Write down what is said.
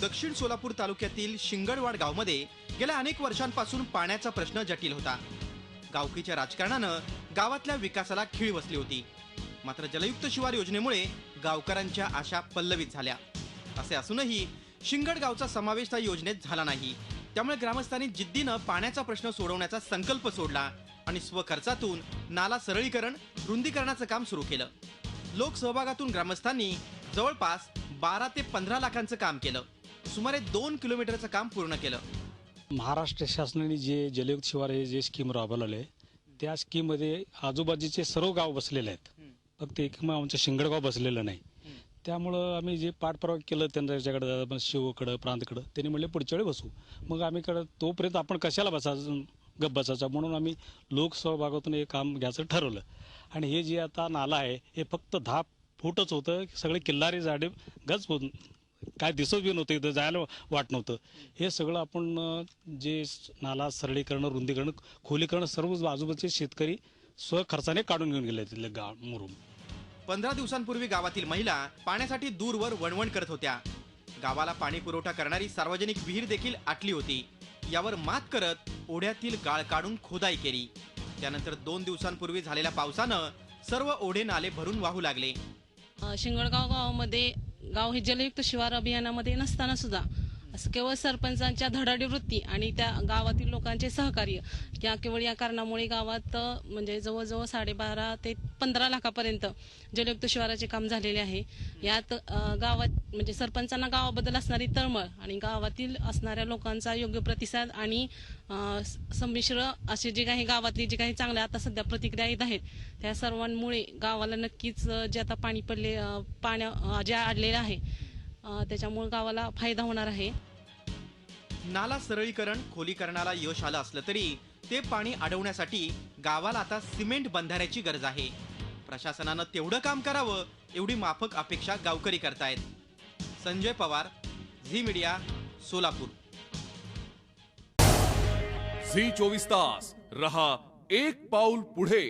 दक्षिण सोलापूर तालुक्यातील शिंगडवाड गावमध्ये गेल्या अनेक वर्षांपासून पाण्याचा प्रश्न जटिल होता। गावकीच्या राजकारणानं गावातल्या विकासाला खीळ बसली होती। मात्र जलयुक्त शिवार योजनेमुळे गावकऱ्यांच्या आशा पल्लवित झाल्या। असे असूनही शिंगड गावचा समावेश त्या योजनेत झाला नाही। त्यामुळे ग्रामस्थांनी जिद्दीनं पाण्याचा प्रश्न सोडवण्याचा संकल्प सोडला आणि स्वखर्चातून नाला सरळीकरण रुंदीकरणाचं काम सुरू केलं। लोकसहभागातून ग्रामस्थांनी जवळपास 12 ते 15 लाखांचं काम केलं। सुमारे 2 किलोमीटरचं काम पूर्ण केलं। महाराष्ट्र शासनाने जे जलयुक्त शिवार हे जे स्कीम राबवलेलं आहे त्या स्कीममध्ये आजूबाजूचे सर्व गाव बसलेले आहेत, फक्त एक आमचं शिंगडगाव बसलेलं नाही। त्यामुळं आम्ही जे पाठपुरावा केलं त्यांच्याकडे शिवकडं प्रांतकडं, त्यांनी म्हणले पुढच्या वेळी बसू। मग आम्ही तोपर्यंत आपण कशाला बसायचं गप बसायचा, म्हणून आम्ही लोकसहभागातून हे काम घ्यायचं ठरवलं। आणि हे जे आता नाला आहे हे फक्त 10 फूटच होतं, सगळे किल्लारी झाडे गज होत काय दिसत बी नव्हतं, इथं जायला वाट नव्हतं। हे सगळं आपण जे नाला सरळीकरण रुंदीकरण खोलीकरण सर्व आजूबाजूचे शेतकरी स्वखर्चाने काढून घेऊन गेले तिथले गाव मुरुम। 15 दिवसांपूर्वी गावातील महिला पाण्यासाठी दूरवर वणवण करत होत्या। गावाला पाणी पुरवठा करणारी सार्वजनिक विहीर देखील आटली होती। यावर मात करत ओढ्यातील गाळ काढून खोदाई केली। त्यानंतर 2 दिवसांपूर्वी झालेल्या पावसानं सर्व ओढे नाले भरून वाहू लागले। शिंगडगाव गावामध्ये गाव हे जलयुक्त शिवार अभियानामध्ये नसताना सुद्धा असं केवळ सरपंचांच्या धडाडी वृत्ती आणि त्या गावातील लोकांचे सहकार्य केवळ या कारणामुळे गावात म्हणजे जवळजवळ 12.5 ते 15 लाखापर्यंत जलयुक्त शिवाराचे काम झालेले आहे। यात गावात म्हणजे सरपंचांना गावाबद्दल असणारी तळमळ आणि गावातील असणाऱ्या लोकांचा योग्य प्रतिसाद आणि संमिश्र असे जे काही गावातली जे काही चांगल्या आता सध्या प्रतिक्रिया येत आहेत त्या सर्वांमुळे गावाला नक्कीच जे आता पाणी पडले पाण्या जे अडलेलं आहे त्याच्यामुळे गावाला फायदा होणार आहे। नाला सरळीकरण खोलीकरणाला यश आलं असलं तरी ते पाणी अडवण्यासाठी गावाला आता सिमेंट बंधाऱ्याची गरज आहे। प्रशासनानं तेवढं काम करावं एवढी माफक अपेक्षा गावकरी करतायत। Sanjay Pawar, Zee media, Solapur. Zee 24 तास रहा एक पाऊल पुढे।